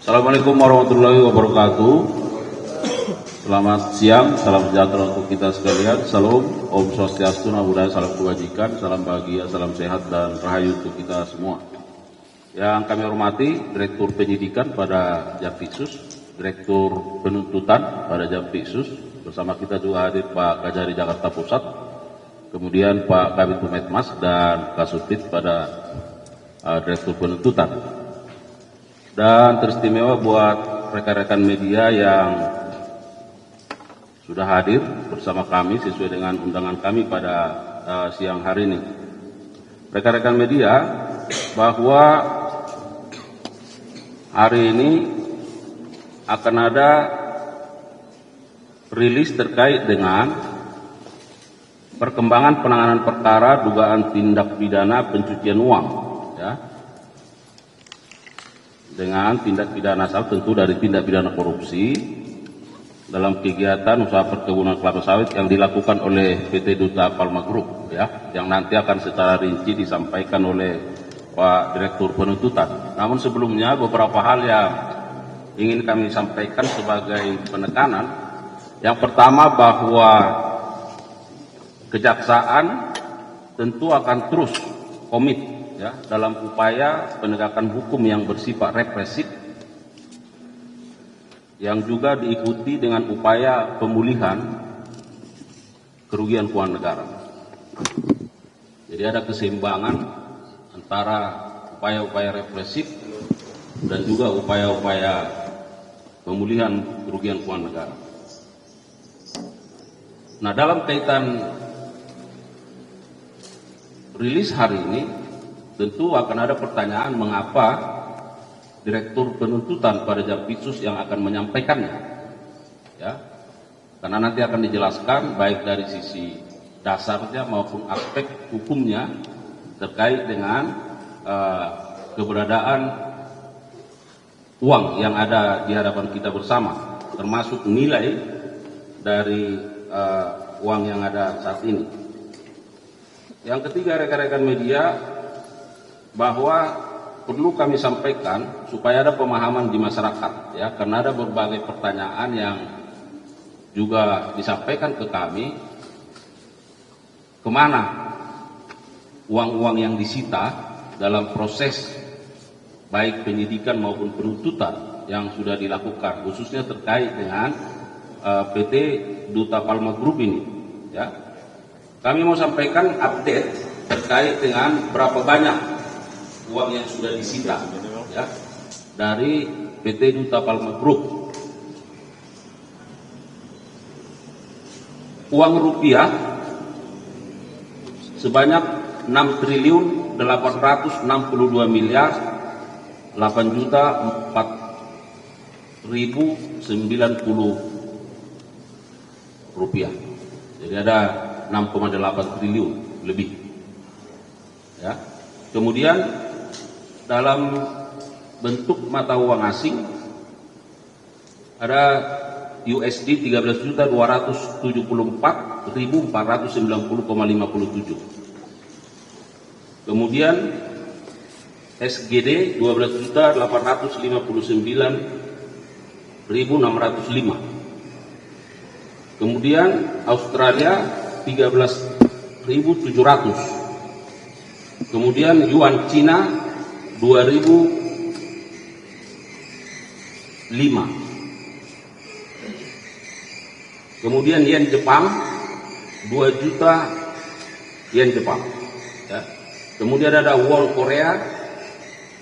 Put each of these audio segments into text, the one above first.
Assalamualaikum warahmatullahi wabarakatuh. Selamat siang, salam sejahtera untuk kita sekalian. Salam, Om Swastiastu, Namo Buddhaya, salam kebajikan, salam bahagia, salam sehat dan rahayu untuk kita semua. Yang kami hormati Direktur Penyidikan pada Jampitsus, Direktur Penuntutan pada Jampitsus, bersama kita juga hadir Pak Kajari Jakarta Pusat, kemudian Pak Kabid Humas dan Kasubdit pada Direktur Penuntutan. Dan teristimewa buat rekan-rekan media yang sudah hadir bersama kami sesuai dengan undangan kami pada siang hari ini. Rekan-rekan media, bahwa hari ini akan ada rilis terkait dengan perkembangan penanganan perkara dugaan tindak pidana pencucian uang, ya, dengan tindak pidana asal tentu dari tindak pidana korupsi dalam kegiatan usaha perkebunan kelapa sawit yang dilakukan oleh PT Duta Palma Group, ya, yang nanti akan secara rinci disampaikan oleh Pak Direktur Penuntutan. Namun sebelumnya beberapa hal yang ingin kami sampaikan sebagai penekanan. Yang pertama, bahwa Kejaksaan tentu akan terus komit, ya, dalam upaya penegakan hukum yang bersifat represif, yang juga diikuti dengan upaya pemulihan kerugian keuangan negara. Jadi ada keseimbangan antara upaya-upaya represif dan juga upaya-upaya pemulihan kerugian keuangan negara. Nah, dalam kaitan rilis hari ini, tentu akan ada pertanyaan mengapa Direktur Penuntutan pada Jampitsus yang akan menyampaikannya, ya, karena nanti akan dijelaskan baik dari sisi dasarnya maupun aspek hukumnya terkait dengan keberadaan uang yang ada di hadapan kita bersama, termasuk nilai dari uang yang ada saat ini. Yang ketiga, rekan-rekan media, bahwa perlu kami sampaikan supaya ada pemahaman di masyarakat, ya, karena ada berbagai pertanyaan yang juga disampaikan ke kami, kemana uang-uang yang disita dalam proses baik penyidikan maupun penuntutan yang sudah dilakukan, khususnya terkait dengan PT Duta Palma Group ini, ya. Kami mau sampaikan update terkait dengan berapa banyak uang yang sudah disita, ya, dari PT Duta Palma Group. Uang rupiah sebanyak 6.862.008.004.090 rupiah. Jadi ada 6,8 triliun lebih, ya. Kemudian dalam bentuk mata uang asing ada USD 13.274.490,57. Kemudian SGD 12.859.605. Kemudian Australia 13.700. Kemudian yuan Cina 2.005. Kemudian yen Jepang 2 juta yen Jepang, ya. Kemudian ada won Korea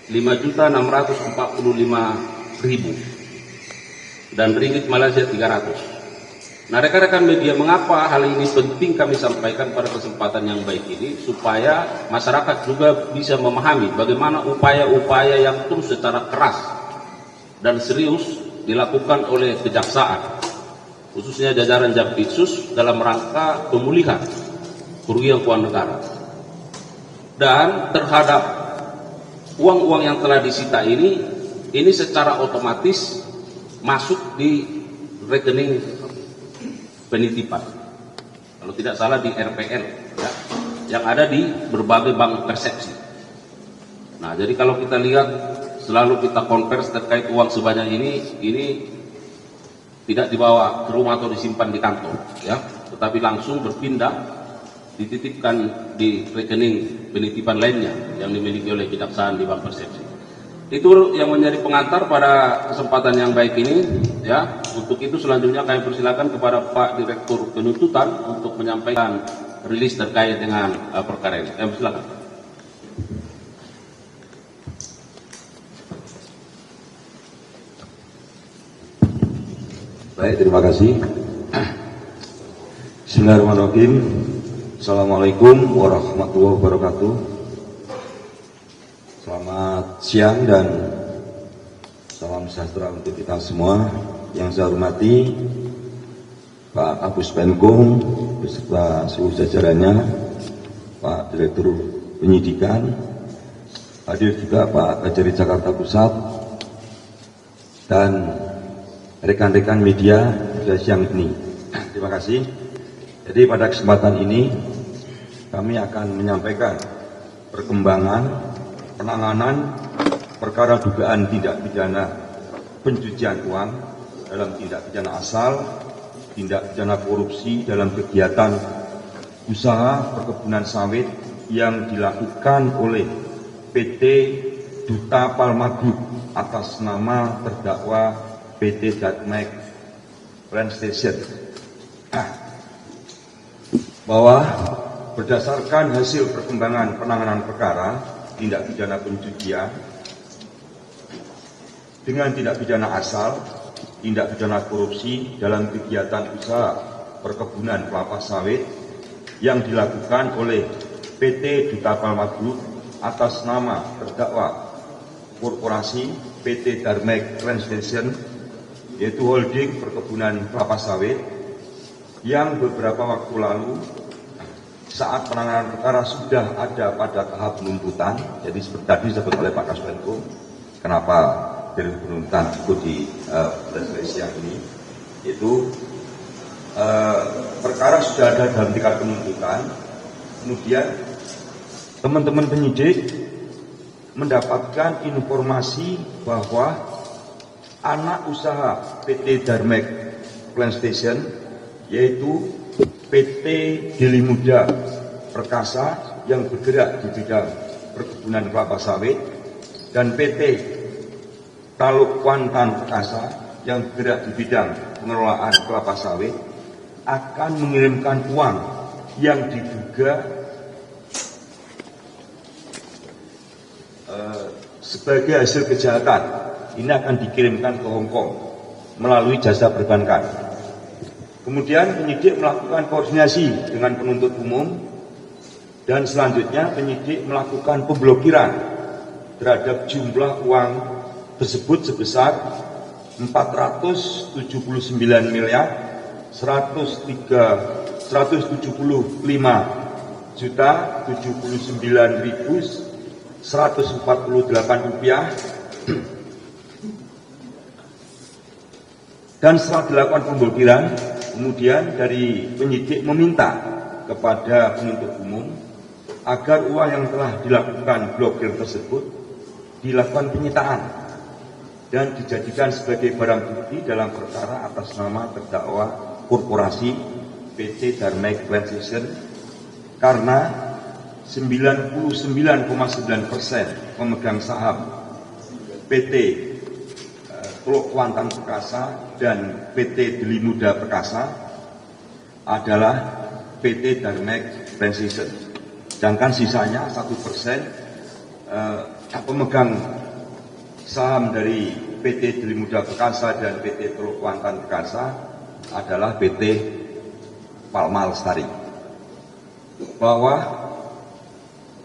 5.645.000 dan ringgit Malaysia 300. Nah, rekan-rekan media, mengapa hal ini penting kami sampaikan pada kesempatan yang baik ini, supaya masyarakat juga bisa memahami bagaimana upaya-upaya yang terus secara keras dan serius dilakukan oleh Kejaksaan, khususnya jajaran Jampitsus, dalam rangka pemulihan kerugian keuangan negara. Dan terhadap uang-uang yang telah disita ini secara otomatis masuk di rekening penitipan, kalau tidak salah di RPL, ya, yang ada di berbagai bank persepsi. Nah, jadi kalau kita lihat selalu kita konversi terkait uang sebanyak ini tidak dibawa ke rumah atau disimpan di kantor, ya, tetapi langsung berpindah dititipkan di rekening penitipan lainnya yang dimiliki oleh kejaksaan di Bank Persepsi. Itu yang menjadi pengantar pada kesempatan yang baik ini, ya. Untuk itu selanjutnya kami persilakan kepada Pak Direktur Penuntutan untuk menyampaikan rilis terkait dengan perkara ini. Kami silakan. Baik, terima kasih. Bismillahirrahmanirrahim. Assalamualaikum warahmatullahi wabarakatuh. Selamat siang dan salam sejahtera untuk kita semua. Yang saya hormati Pak Kapus Penkum beserta seluruh jajarannya, Pak Direktur Penyidikan, hadir juga Pak Kajari Jakarta Pusat, dan rekan-rekan media pada siang ini. Terima kasih. Jadi pada kesempatan ini kami akan menyampaikan perkembangan penanganan perkara dugaan tindak pidana pencucian uang dalam tindak pidana asal, tindak pidana korupsi dalam kegiatan usaha perkebunan sawit yang dilakukan oleh PT Duta Palma Group atas nama terdakwa PT Darmek Plantation, bahwa berdasarkan hasil perkembangan penanganan perkara tindak pidana pencucian dengan tindak pidana asal, tindak pidana korupsi dalam kegiatan usaha perkebunan kelapa sawit yang dilakukan oleh PT Duta Palma Group atas nama terdakwa korporasi PT Darmek Plantation, yaitu holding perkebunan kelapa sawit, yang beberapa waktu lalu saat penanganan perkara sudah ada pada tahap penuntutan. Jadi seperti tadi disebut oleh Pak Kasmenko, kenapa dari penuntutan itu di siang ini, itu perkara sudah ada dalam tingkat penuntutan. Kemudian teman-teman penyidik mendapatkan informasi bahwa anak usaha PT Darmek Plantation, yaitu PT Deli Muda Perkasa yang bergerak di bidang perkebunan kelapa sawit, dan PT Taluk Kuantan Perkasa yang bergerak di bidang pengelolaan kelapa sawit, akan mengirimkan uang yang diduga sebagai hasil kejahatan. Ini akan dikirimkan ke Hong Kong melalui jasa perbankan. Kemudian penyidik melakukan koordinasi dengan penuntut umum, dan selanjutnya penyidik melakukan pemblokiran terhadap jumlah uang tersebut sebesar 479 miliar 175 juta 79.148 rupiah. Dan setelah dilakukan pemblokiran, kemudian dari penyidik meminta kepada penuntut umum agar uang yang telah dilakukan blokir tersebut dilakukan penyitaan dan dijadikan sebagai barang bukti dalam perkara atas nama terdakwa korporasi PT Darmek Plantation, karena 99,9% pemegang saham PT Teluk Kuantan Perkasa dan PT Deli Muda Perkasa adalah PT Darmek Plantation. Sedangkan sisanya 1% pemegang saham dari PT Deli Muda Perkasa dan PT Teluk Kuantan Perkasa adalah PT Palma Lestari. Bahwa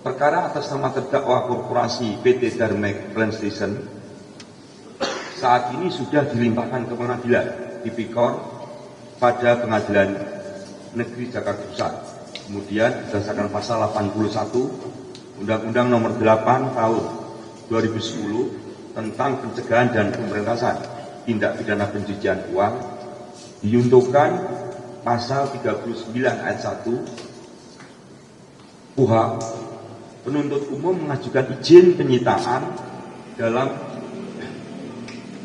perkara atas nama terdakwa korporasi PT Darmek Plantation saat ini sudah dilimpahkan ke pengadilan tipikor pada Pengadilan Negeri Jakarta Pusat. Kemudian berdasarkan pasal 81 Undang-Undang Nomor 8 Tahun 2010 tentang pencegahan dan pemberantasan tindak pidana pencucian uang, diuntukkan pasal 39 ayat 1 KUHP, penuntut umum mengajukan izin penyitaan dalam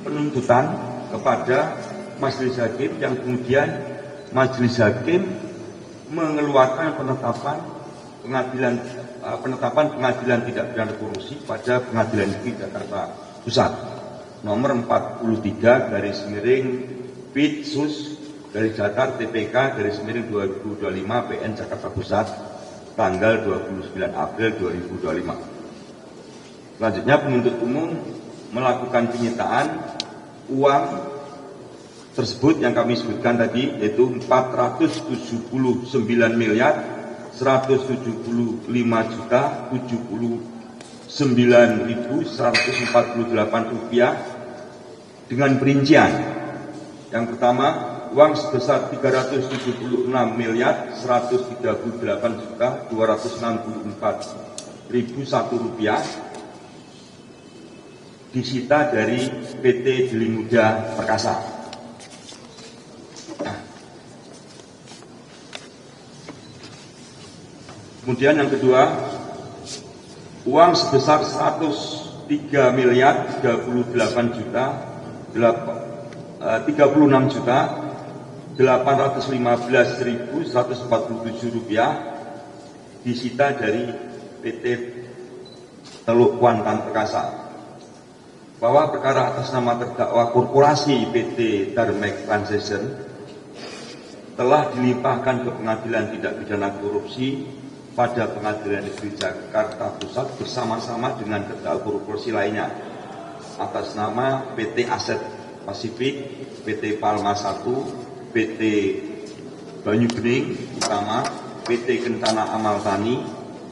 penuntutan kepada majelis hakim yang kemudian majelis hakim mengeluarkan penetapan pengadilan tidak pidana korupsi pada Pengadilan Negeri Jakarta Pusat nomor 43 /Pitsus Jakarta TPK /2025 PN Jakarta Pusat tanggal 29 April 2025. Selanjutnya penuntut umum melakukan penyitaan uang tersebut yang kami sebutkan tadi, yaitu 479.175.079.148 rupiah dengan perincian. Yang pertama, uang sebesar 378.264.1 rupiah disita dari PT Deli Muda Perkasa. Kemudian yang kedua, uang sebesar 36.815.147 rupiah disita dari PT Teluk Kuantan Perkasa. Bahwa perkara atas nama terdakwa korporasi PT Darmek Transition telah dilimpahkan ke Pengadilan Tindak Pidana Korupsi pada Pengadilan Negeri Jakarta Pusat bersama-sama dengan terdakwa korupsi lainnya atas nama PT Aset Pasifik, PT Palma 1, PT Banyu Bening Utama, PT Kentana Amal Tani,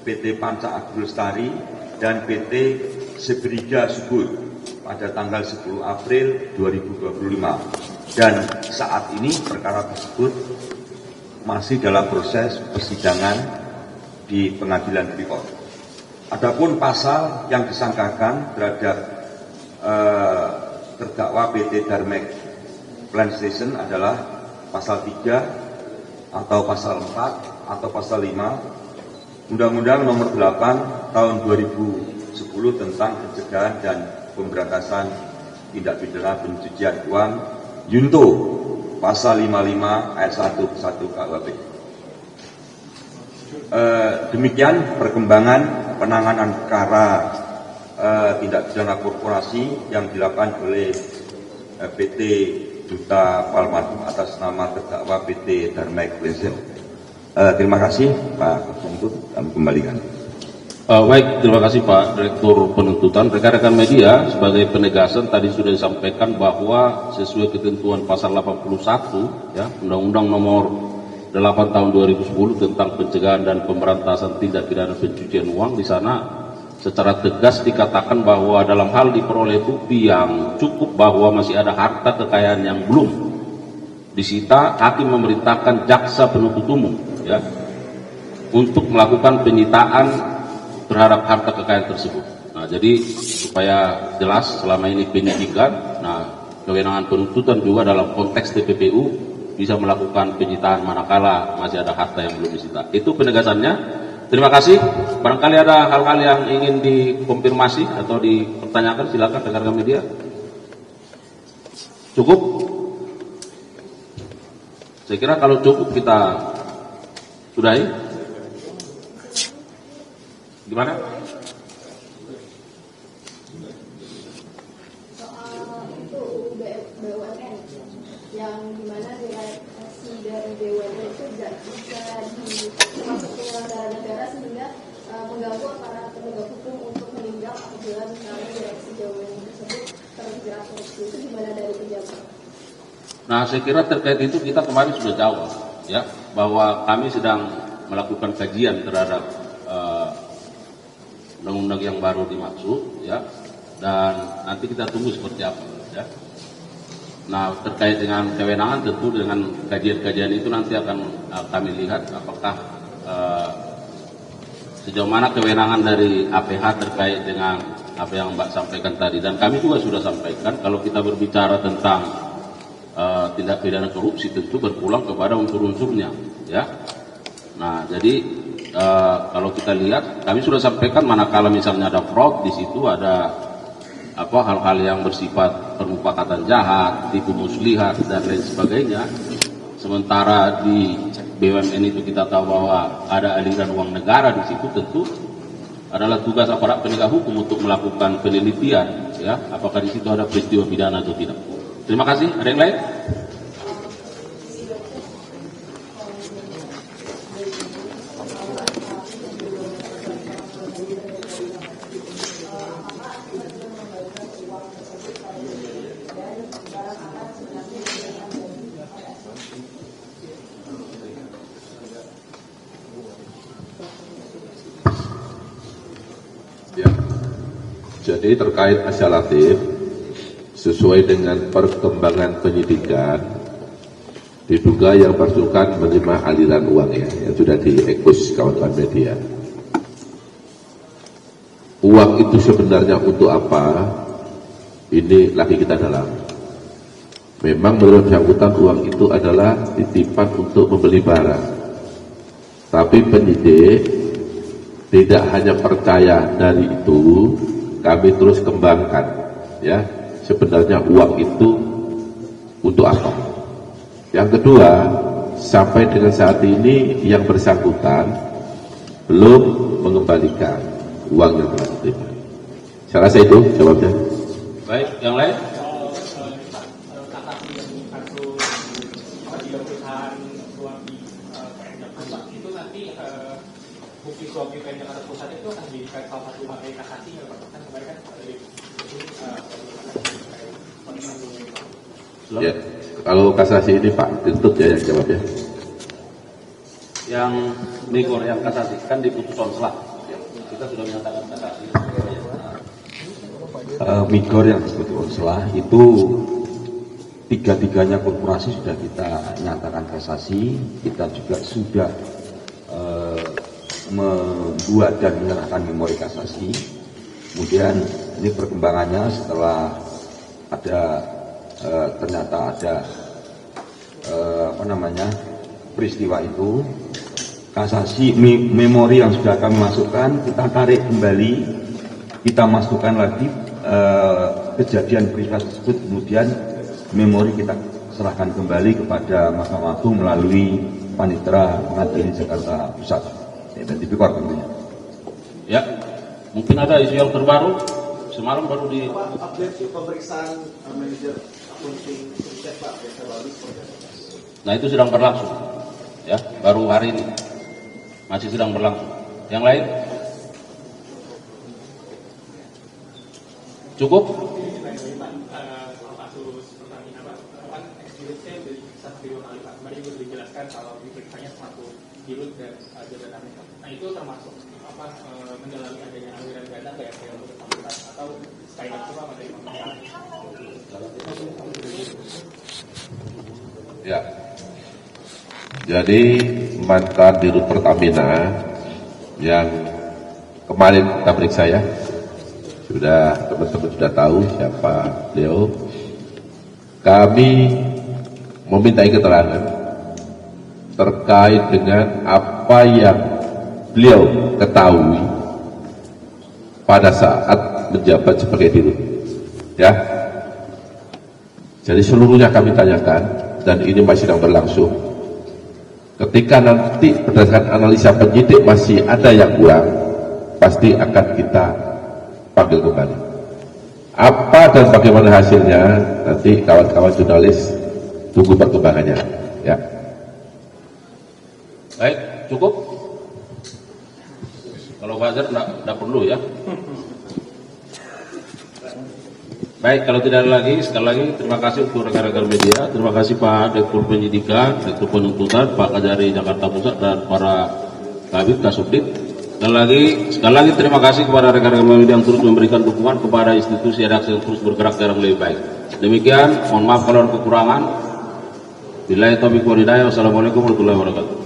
PT Panca Agro Lestari, dan PT Sebriga Subur pada tanggal 10 April 2025. Dan saat ini perkara tersebut masih dalam proses persidangan di Pengadilan Tipikor. Adapun pasal yang disangkakan terhadap terdakwa PT Darmek Plant Station adalah pasal 3 atau pasal 4 atau pasal 5 Undang-Undang Nomor 8 Tahun 2010 tentang pencegahan dan pemberantasan tindak pidana pencucian uang Yunto pasal 55 ayat 1 KUHP. Demikian perkembangan penanganan perkara tindak pidana korporasi yang dilakukan oleh PT Duta Palma atas nama terdakwa PT Darmek Leisure. Terima kasih Pak Penuntut, kami kembalikan. Baik, terima kasih Pak Direktur Penuntutan. Rekan-rekan media, sebagai penegasan tadi sudah disampaikan bahwa sesuai ketentuan pasal 81 ya Undang-Undang Nomor 8 Tahun 2010 tentang pencegahan dan pemberantasan tindak pidana pencucian uang, di sana secara tegas dikatakan bahwa dalam hal diperoleh bukti yang cukup bahwa masih ada harta kekayaan yang belum disita, hakim memerintahkan jaksa penuntut umum ya untuk melakukan penyitaan terhadap harta kekayaan tersebut. Nah, jadi supaya jelas selama ini penyidikan, nah kewenangan penuntutan juga dalam konteks TPPU bisa melakukan penyitaan manakala masih ada harta yang belum disita. Itu penegasannya. Terima kasih. Barangkali ada hal-hal yang ingin dikonfirmasi atau dipertanyakan, silakan rekan-rekan media. Cukup? Saya kira kalau cukup kita sudahi. Gimana? Soal itu BUMN yang dimana direksi dari BUMN itu tidak bisa dimasuk penyelenggara negara sehingga mengganggu para penegak hukum untuk menindak apabila misalnya direksi BUMN tersebut terjerat korupsi. Itu gimana dari pejabat? Nah, saya kira terkait itu kita kemarin sudah jawab ya bahwa kami sedang melakukan kajian terhadap undang-undang yang baru dimaksud ya, dan nanti kita tunggu seperti apa ya. Nah, terkait dengan kewenangan tentu dengan kajian-kajian itu nanti akan kami lihat apakah sejauh mana kewenangan dari APH terkait dengan apa yang Mbak sampaikan tadi, dan kami juga sudah sampaikan kalau kita berbicara tentang tindak pidana korupsi tentu berpulang kepada unsur-unsurnya ya. Nah, jadi kalau kita lihat, kami sudah sampaikan manakala misalnya ada fraud, di situ ada hal-hal yang bersifat permufakatan jahat, tipu muslihat dan lain sebagainya. Sementara di BUMN itu kita tahu bahwa ada aliran uang negara di situ, tentu adalah tugas aparat penegak hukum untuk melakukan penelitian, ya, apakah di situ ada peristiwa pidana atau tidak. Terima kasih. Ada yang lain? Ya. Jadi terkait asyalatif, sesuai dengan perkembangan penyidikan, diduga yang bersangkutan menerima aliran uang yang sudah diekspos kawan-kawan media. Uang itu sebenarnya untuk apa? Ini lagi kita dalam. Memang menurut bersangkutan uang itu adalah titipan untuk membeli barang. Tapi penyidik tidak hanya percaya dari itu, kami terus kembangkan, ya, sebenarnya uang itu untuk apa. Yang kedua, sampai dengan saat ini yang bersangkutan belum mengembalikan uang yang telah diterima. Saya rasa itu jawabnya. Baik, yang lain? Bukti suap UPN Jakarta Pusat itu akan dijadikan salah satu materi kasasi nggak Pak? Kan kemarin kan Ya, kalau kasasi ini Pak Tintut ya yang jawab ya. Yang Nigor, yang kasasi, kan diputus selah. Kita sudah menyatakan kasasi. Migor yang disebut Ursula itu tiga-tiganya korporasi sudah kita nyatakan kasasi. Kita juga sudah membuat dan menyerahkan memori kasasi. Kemudian ini perkembangannya setelah ada ternyata ada peristiwa itu, kasasi memori yang sudah kami masukkan kita tarik kembali, kita masukkan lagi kejadian peristiwa tersebut, kemudian memori kita serahkan kembali kepada Mahkamah Agung melalui Panitera Pengadilan Jakarta Pusat dan Tipikor tentunya. Ya, mungkin ada isu yang terbaru. Semalam baru di update pemeriksaan manajer akunting Sukses Pak Nah itu sedang berlangsung, ya, baru hari ini masih sedang berlangsung. Yang lain? Cukup? Kemarin juga dijelaskan kalau diperiksanya satu dirut dan jabatan. Nah itu termasuk apa mendalami adanya aliran dana nggak ya untuk bersangkutan atau sekali lagi Pak materi pemeriksaan? Ya. Jadi mantan Dirut Pertamina yang kemarin kita periksa ya, sudah teman-teman sudah tahu siapa beliau. Kami memintai keterangan terkait dengan apa yang beliau ketahui pada saat menjabat sebagai Dirut, ya. Jadi seluruhnya kami tanyakan dan ini masih sedang berlangsung. Ketika nanti berdasarkan analisa penyidik masih ada yang kurang, pasti akan kita panggil kembali. Apa dan bagaimana hasilnya nanti kawan-kawan jurnalis tunggu perkembangannya, ya. Baik, cukup? Kalau buzzer tidak perlu ya. Baik, kalau tidak ada lagi, sekali lagi terima kasih untuk rekan-rekan media, terima kasih Pak Direktur Penyidikan, Direktur Penuntutan, Pak Kajari Jakarta Pusat dan para Kabid Kasubdit. Sekali lagi terima kasih kepada rekan-rekan media yang terus memberikan dukungan kepada institusi redaksi yang terus bergerak dalam lebih baik. Demikian, mohon maaf kalau ada kekurangan. Billahi taufiq wal hidayah. Wassalamualaikum warahmatullahi wabarakatuh.